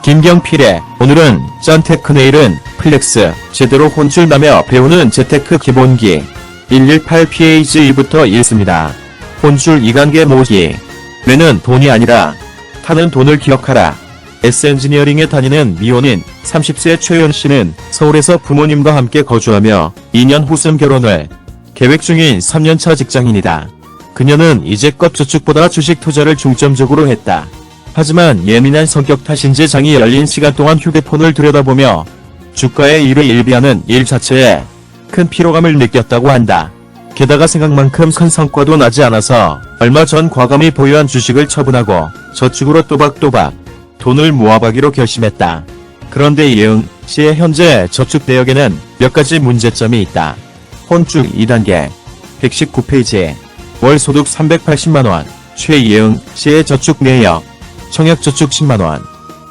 김경필의 오늘은 짠테크 내일은 플렉스 제대로 혼쭐나며 배우는 재테크 기본기 118페이지 1부터 읽습니다. 혼쭐 2단계 모기. 매는 돈이 아니라 타는 돈을 기억하라. S엔지니어링에 다니는 미혼인 30세 최윤씨는 서울에서 부모님과 함께 거주하며 2년 후 결혼을 계획 중인 3년차 직장인이다. 그녀는 이제껏 저축보다 주식 투자를 중점적으로 했다. 하지만 예민한 성격 탓인지 장이 열린 시간 동안 휴대폰을 들여다보며 주가의 일을 일비하는 일 자체에 큰 피로감을 느꼈다고 한다. 게다가 생각만큼 큰 성과도 나지 않아서 얼마 전 과감히 보유한 주식을 처분하고 저축으로 또박또박 돈을 모아가기로 결심했다. 그런데 예은 씨의 현재 저축 내역에는 몇 가지 문제점이 있다. 혼쭐 2단계 119페이지 월 소득 380만원 최예은 씨의 저축 내역 청약저축 10만원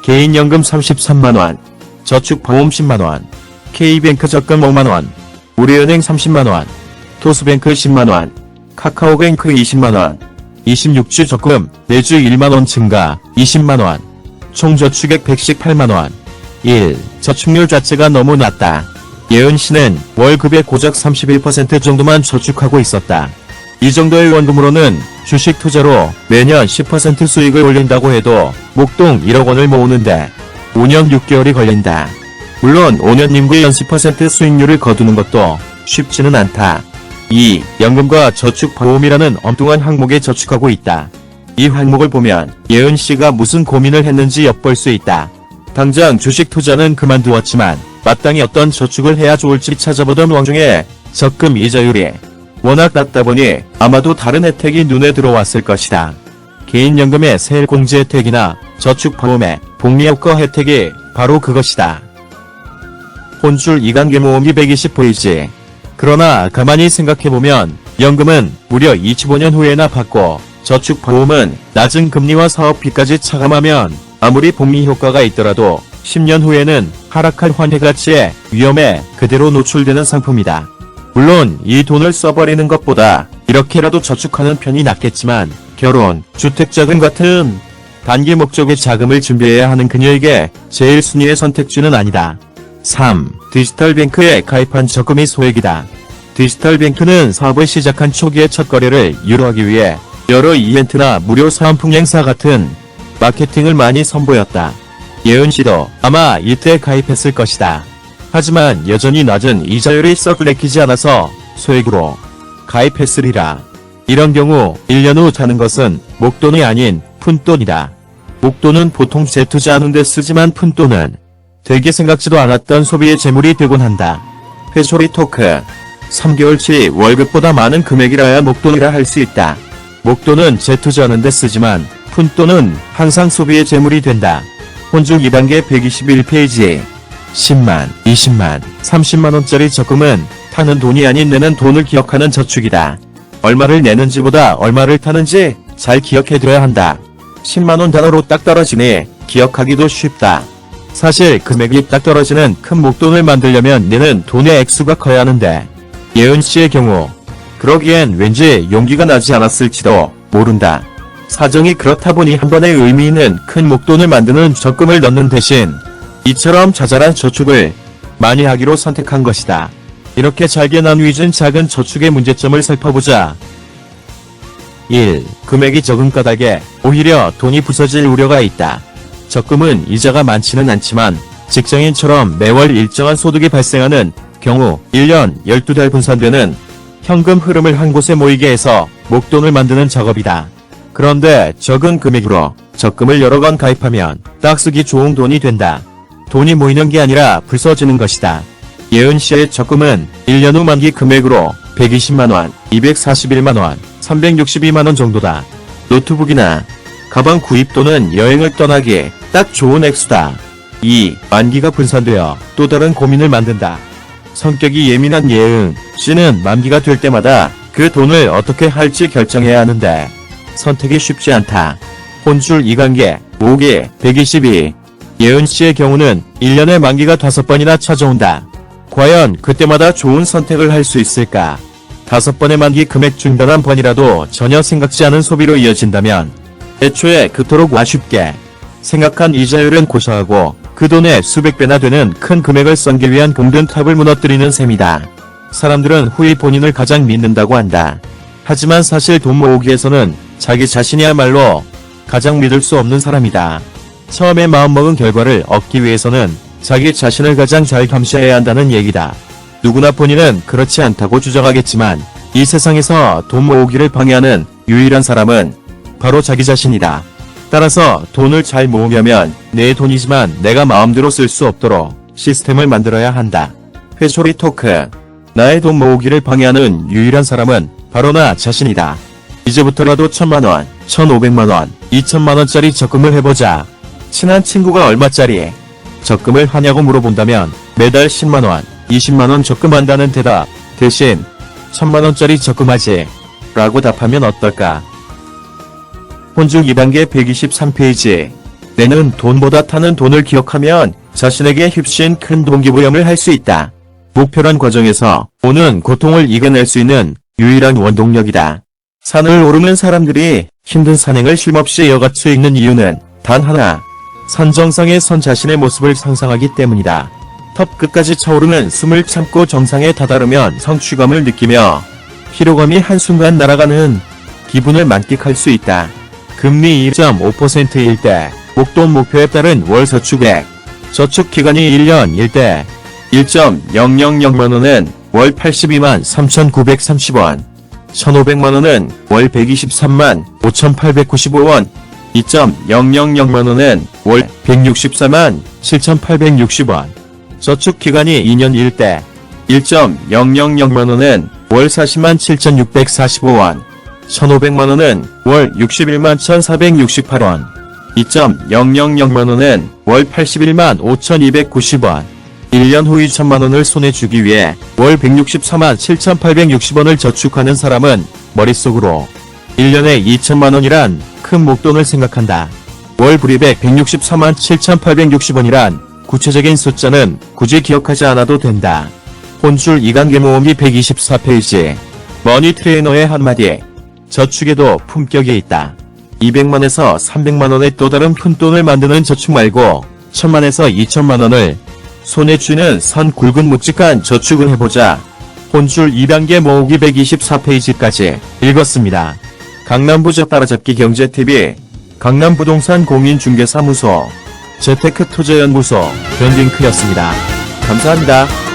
개인연금 33만원 저축보험 10만원 K뱅크 적금 5만원 우리은행 30만원 토스뱅크 10만원 카카오뱅크 20만원 26주 적금 매주 1만원 증가 20만원 총 저축액 118만원 1. 저축률 자체가 너무 낮다. 예은 씨는 월급의 고작 31% 정도만 저축하고 있었다. 이 정도의 원금으로는 주식 투자로 매년 10% 수익을 올린다고 해도 목돈 1억 원을 모으는데 5년 6개월이 걸린다. 물론 5년 임기 연 10% 수익률을 거두는 것도 쉽지는 않다. 2. 연금과 저축보험이라는 엉뚱한 항목에 저축하고 있다. 이 항목을 보면 예은 씨가 무슨 고민을 했는지 엿볼 수 있다. 당장 주식 투자는 그만두었지만 마땅히 어떤 저축을 해야 좋을지 찾아보던 와중에 적금 이자율이 워낙 낮다 보니 아마도 다른 혜택이 눈에 들어왔을 것이다. 개인연금의 세액공제 혜택이나 저축보험의 복리효과 혜택이 바로 그것이다. 혼쭐 2단계 모음이 120페이지. 그러나 가만히 생각해보면 연금은 무려 25년 후에나 받고 저축보험은 낮은 금리와 사업비까지 차감하면 아무리 복리효과가 있더라도 10년 후에는 하락할 환율가치의 위험에 그대로 노출되는 상품이다. 물론 이 돈을 써버리는 것보다 이렇게라도 저축하는 편이 낫겠지만 결혼, 주택자금 같은 단기 목적의 자금을 준비해야 하는 그녀에게 제일 순위의 선택지는 아니다. 3. 디지털뱅크에 가입한 적금이 소액이다. 디지털뱅크는 사업을 시작한 초기의 첫 거래를 유도하기 위해 여러 이벤트나 무료 사은품 행사 같은 마케팅을 많이 선보였다. 예은 씨도 아마 이때 가입했을 것이다. 하지만 여전히 낮은 이자율이 썩 내키지 않아서 소액으로 가입했으리라. 이런 경우 1년 후 타는 것은 목돈이 아닌 푼돈이다. 목돈은 보통 재투자하는 데 쓰지만 푼돈은 되게 생각지도 않았던 소비의 재물이 되곤 한다. 회소리 토크. 3개월치 월급보다 많은 금액이라야 목돈이라 할 수 있다. 목돈은 재투자하는 데 쓰지만 푼돈은 항상 소비의 재물이 된다. 혼쭐 2단계 121페이지 10만, 20만, 30만원짜리 적금은 타는 돈이 아닌 내는 돈을 기억하는 저축이다. 얼마를 내는지보다 얼마를 타는지 잘 기억해둬야 한다. 10만원 단어로 딱 떨어지니 기억하기도 쉽다. 사실 금액이 딱 떨어지는 큰 목돈을 만들려면 내는 돈의 액수가 커야 하는데 예은 씨의 경우 그러기엔 왠지 용기가 나지 않았을지도 모른다. 사정이 그렇다 보니 한 번에 의미 있는 큰 목돈을 만드는 적금을 넣는 대신 이처럼 자잘한 저축을 많이 하기로 선택한 것이다. 이렇게 잘게 나뉘어진 작은 저축의 문제점을 살펴보자. 1. 금액이 적은 까닭에 오히려 돈이 부서질 우려가 있다. 적금은 이자가 많지는 않지만 직장인처럼 매월 일정한 소득이 발생하는 경우 1년 12달 분산되는 현금 흐름을 한 곳에 모이게 해서 목돈을 만드는 작업이다. 그런데 적은 금액으로 적금을 여러 번 가입하면 딱 쓰기 좋은 돈이 된다. 돈이 모이는 게 아니라 부서지는 것이다. 예은 씨의 적금은 1년 후 만기 금액으로 120만원, 241만원, 362만원 정도다. 노트북이나 가방 구입 또는 여행을 떠나기에 딱 좋은 액수다. 2. 만기가 분산되어 또 다른 고민을 만든다. 성격이 예민한 예은 씨는 만기가 될 때마다 그 돈을 어떻게 할지 결정해야 하는데 선택이 쉽지 않다. 혼쭐 2단계 모기 122. 예은 씨의 경우는 1년에 만기가 5번이나 찾아온다. 과연 그때마다 좋은 선택을 할 수 있을까? 5번의 만기 금액 중 단 한 번이라도 전혀 생각지 않은 소비로 이어진다면 애초에 그토록 아쉽게 생각한 이자율은 고사하고 그 돈의 수백 배나 되는 큰 금액을 썬기 위한 금든탑을 무너뜨리는 셈이다. 사람들은 후이 본인을 가장 믿는다고 한다. 하지만 사실 돈 모으기에서는 자기 자신이야말로 가장 믿을 수 없는 사람이다. 처음에 마음먹은 결과를 얻기 위해서는 자기 자신을 가장 잘 감시해야 한다는 얘기다. 누구나 본인은 그렇지 않다고 주장하겠지만 이 세상에서 돈 모으기를 방해하는 유일한 사람은 바로 자기 자신이다. 따라서 돈을 잘 모으려면 내 돈이지만 내가 마음대로 쓸 수 없도록 시스템을 만들어야 한다. 회초리 토크. 나의 돈 모으기를 방해하는 유일한 사람은 바로 나 자신이다. 이제부터라도 1000만원, 1500만원, 2000만원짜리 적금을 해보자. 친한 친구가 얼마짜리 적금을 하냐고 물어본다면 매달 10만원, 20만원 적금한다는 대답 대신 1000만원짜리 적금하지 라고 답하면 어떨까? 혼줄 2단계 123페이지. 내는 돈보다 타는 돈을 기억하면 자신에게 휩신 큰 동기부여를 할 수 있다. 목표란 과정에서 오는 고통을 이겨낼 수 있는 유일한 원동력이다. 산을 오르는 사람들이 힘든 산행을 쉼없이 이어갈 수 있는 이유는 단 하나. 산 정상에 선 자신의 모습을 상상하기 때문이다. 턱 끝까지 차오르는 숨을 참고 정상에 다다르면 성취감을 느끼며 피로감이 한순간 날아가는 기분을 만끽할 수 있다. 금리 2.5%일 때, 목돈 목표에 따른 월 저축액, 저축 기간이 1년일 때, 1.000만원은 월 82만 3,930원, 1,500만원은 월 123만 5,895원, 2.000만원은 월 164만 7,860원, 저축 기간이 2년일 때, 1.000만원은 월 40만 7,645원, 1,500만원은 월 61만 1,468원, 2.000만원은 월 81만 5,290원, 1년 후 2천만원을 손에 쥐기 위해 월 164만 7,860원을 저축하는 사람은 머릿속으로 1년에 2천만원이란 큰 목돈을 생각한다. 월 불이백 164만 7,860원이란 구체적인 숫자는 굳이 기억하지 않아도 된다. 혼줄 2단계 모으기 124페이지. 머니 트레이너의 한마디. 저축에도 품격이 있다. 200만에서 300만원의 또 다른 푼돈을 만드는 저축 말고 1000만에서 2000만원을 손에 쥐는 선 굵은 묵직한 저축을 해보자. 혼줄 2단계 모으기 124페이지까지 읽었습니다. 강남부자 따라잡기 경제TV, 강남부동산 공인중개사무소, 재테크투자연구소 변딩크였습니다. 감사합니다.